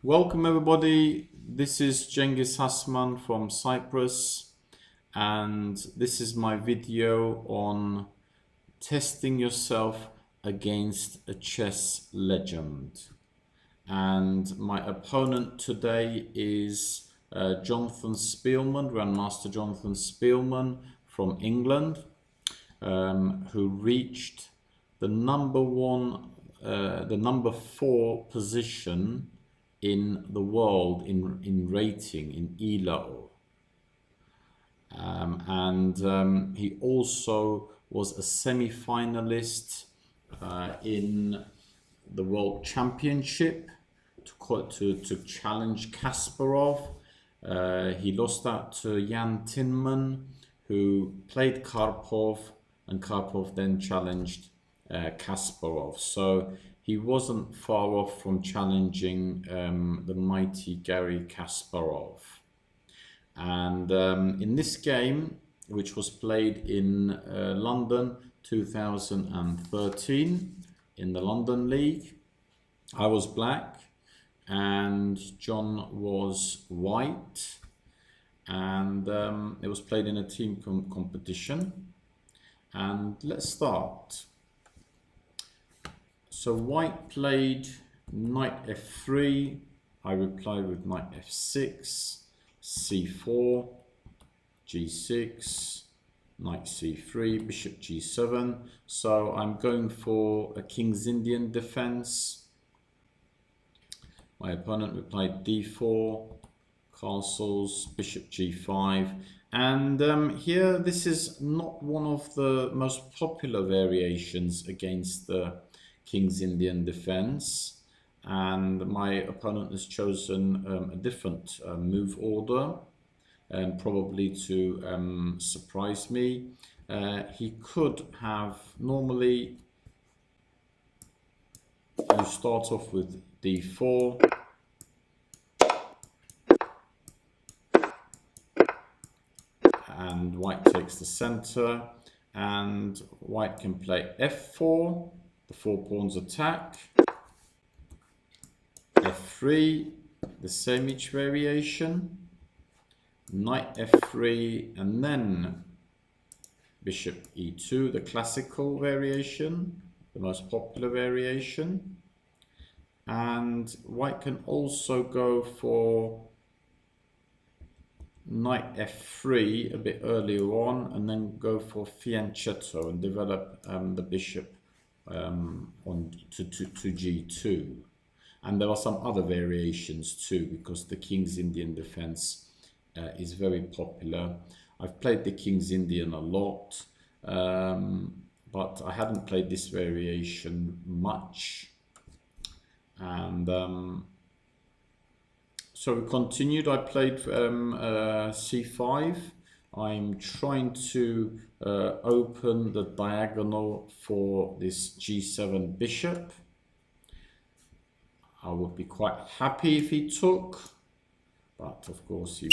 Welcome everybody, this is Cengiz Hasman from Cyprus, and this is my video on testing yourself against a chess legend. And my opponent today is Jonathan Spielman, Grandmaster Jonathan Spielman from England, who reached the number 4 position in the world in rating in ELO. He also was a semi-finalist in the World Championship to challenge Kasparov. He lost out to Jan Tinman, who played Karpov, and Karpov then challenged Kasparov. So he wasn't far off from challenging the mighty Garry Kasparov. And in this game, which was played in London 2013 in the London League, I was black and John was white, and it was played in a team competition. And let's start. So white played knight f3, I replied with knight f6, c4, g6, knight c3, bishop g7. So I'm going for a King's Indian defense. My opponent replied d4, castles, bishop g5. And here, this is not one of the most popular variations against the King's Indian defense, and my opponent has chosen a different move order, probably to surprise me. He could have, normally you start off with d4, and white takes the center, and white can play f4, the 4 pawns attack, f3, the same each variation, knight f3, and then bishop e2, the classical variation, the most popular variation. And white can also go for knight f3 a bit earlier on, and then go for fianchetto and develop the bishop on to g2. And there are some other variations too, because the King's Indian defense is very popular. I've played the King's Indian a lot, but I hadn't played this variation much. And so we continued. I played c5. I'm trying to open the diagonal for this g7 bishop. I would be quite happy if he took, but of course he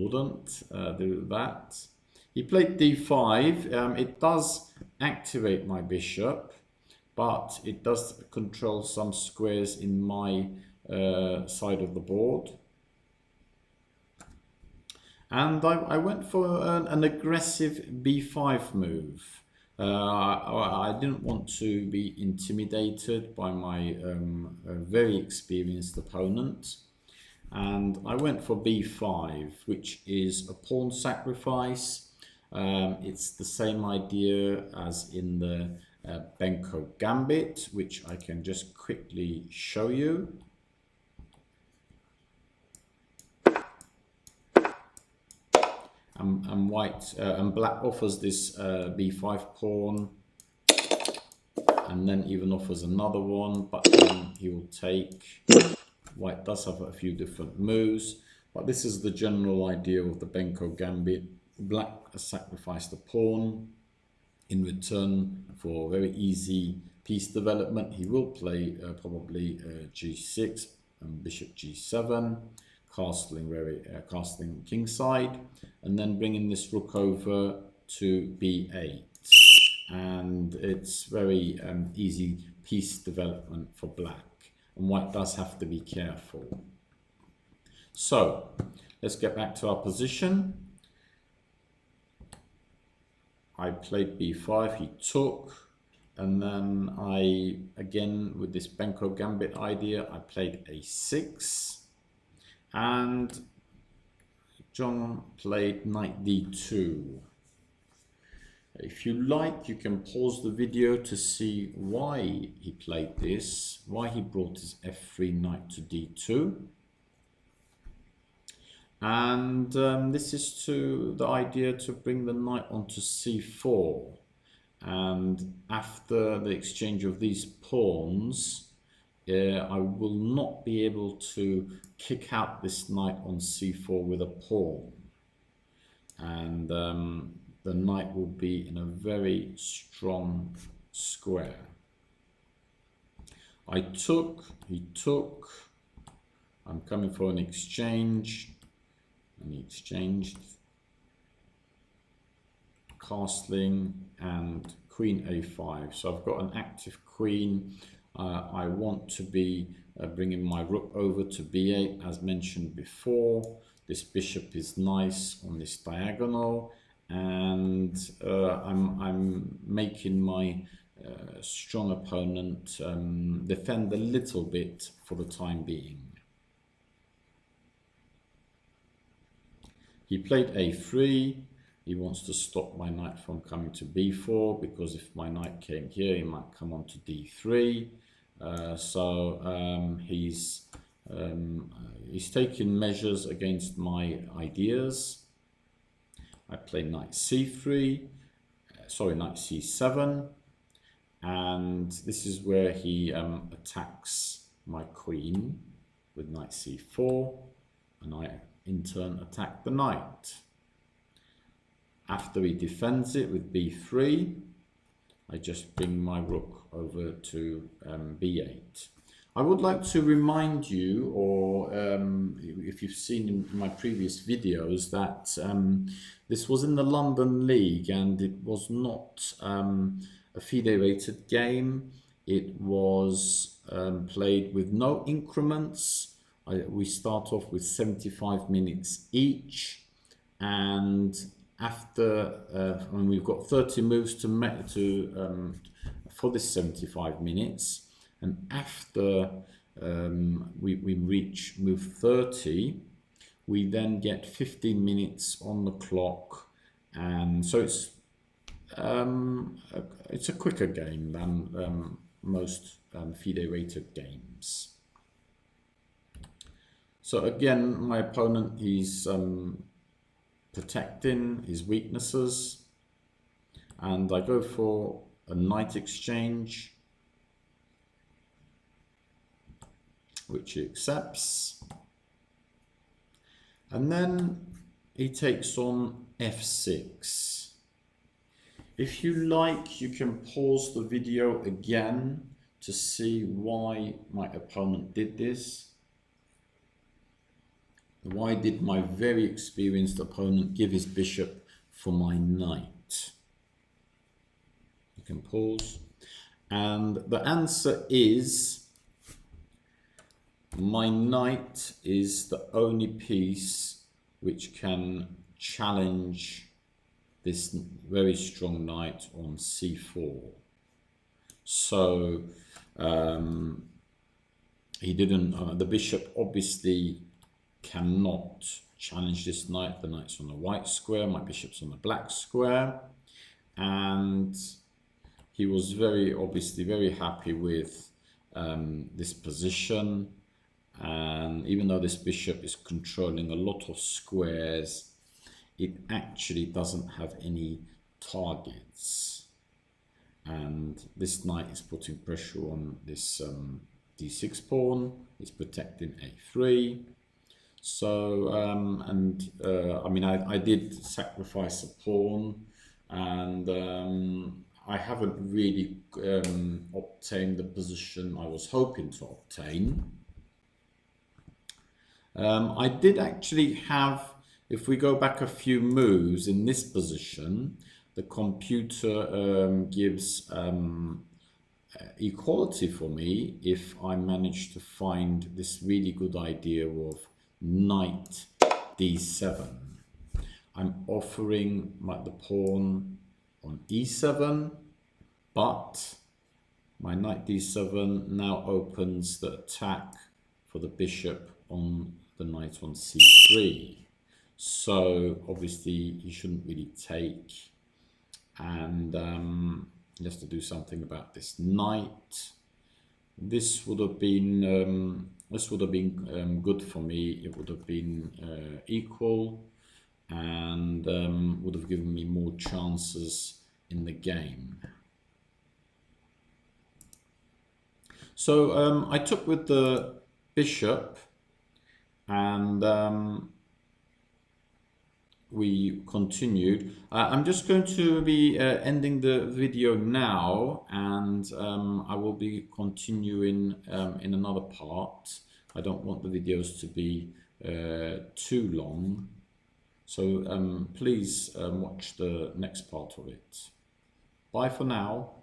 wouldn't do that. He played d5. It does activate my bishop, but it does control some squares in my side of the board. And I went for an aggressive b5 move. I didn't want to be intimidated by my very experienced opponent. And I went for b5, which is a pawn sacrifice. It's the same idea as in the Benko Gambit, which I can just quickly show you. And white and black offers this b5 pawn, and then even offers another one, but then he will take. White does have a few different moves, but this is the general idea of the Benko Gambit. Black has sacrificed a pawn in return for very easy piece development. He will play probably g6 and bishop g7, castling castling kingside, and then bringing this rook over to b8. And it's very easy piece development for black. and white does have to be careful. So let's get back to our position. I played b5, he took, and then I, again with this Benko Gambit idea, I played a6, and John played knight d2. If you like, you can pause the video to see why he played this, why he brought his f3 knight to d2. And this is the idea to bring the knight onto c4. And after the exchange of these pawns, I will not be able to kick out this knight on c4 with a pawn. And the knight will be in a very strong square. I took, he took, I'm coming for an exchange, and he exchanged, castling, and queen a5. So I've got an active queen. I want to be bringing my rook over to b8 as mentioned before. This bishop is nice on this diagonal, and I'm making my strong opponent defend a little bit for the time being. He played a3. He wants to stop my knight from coming to b4, because if my knight came here, he might come on to d3. He's taking measures against my ideas. I play knight c3, sorry, knight c7, and this is where he attacks my queen with knight c4, and I in turn attack the knight. After he defends it with b3, I just bring my rook over to b8. I would like to remind you, or if you've seen in my previous videos, that this was in the London League, and it was not a FIDE rated game. It was played with no increments. We start off with 75 minutes each, and after when we've got 30 moves for this 75 minutes, and after we reach move 30, we then get 15 minutes on the clock, and so it's a quicker game than most FIDE rated games. So again, my opponent is protecting his weaknesses, and I go for a knight exchange, which he accepts, and then he takes on f6. If you like, you can pause the video again to see why my opponent did this. Why did my very experienced opponent give his bishop for my knight? You can pause. And the answer is, my knight is the only piece which can challenge this very strong knight on c4. So he didn't, the bishop obviously cannot challenge this knight. The knight's on the white square, my bishop's on the black square, and he was obviously very happy with this position. And even though this bishop is controlling a lot of squares, it actually doesn't have any targets, and this knight is putting pressure on this d6 pawn. It's protecting a3. So I mean, I did sacrifice a pawn, and I haven't really obtained the position I was hoping to obtain. I did actually have, if we go back a few moves in this position, the computer gives equality for me if I manage to find this really good idea of knight d7. I'm offering the pawn on e7, but my knight d7 now opens the attack for the bishop on the knight on c3. So obviously he shouldn't really take, and he has to do something about this knight. This would have been good for me. It would have been equal, and would have given me more chances in the game. So I took with the bishop, and we continued. I'm just going to be ending the video now, and I will be continuing in another part. I don't want the videos to be too long, so please watch the next part of it. Bye for now.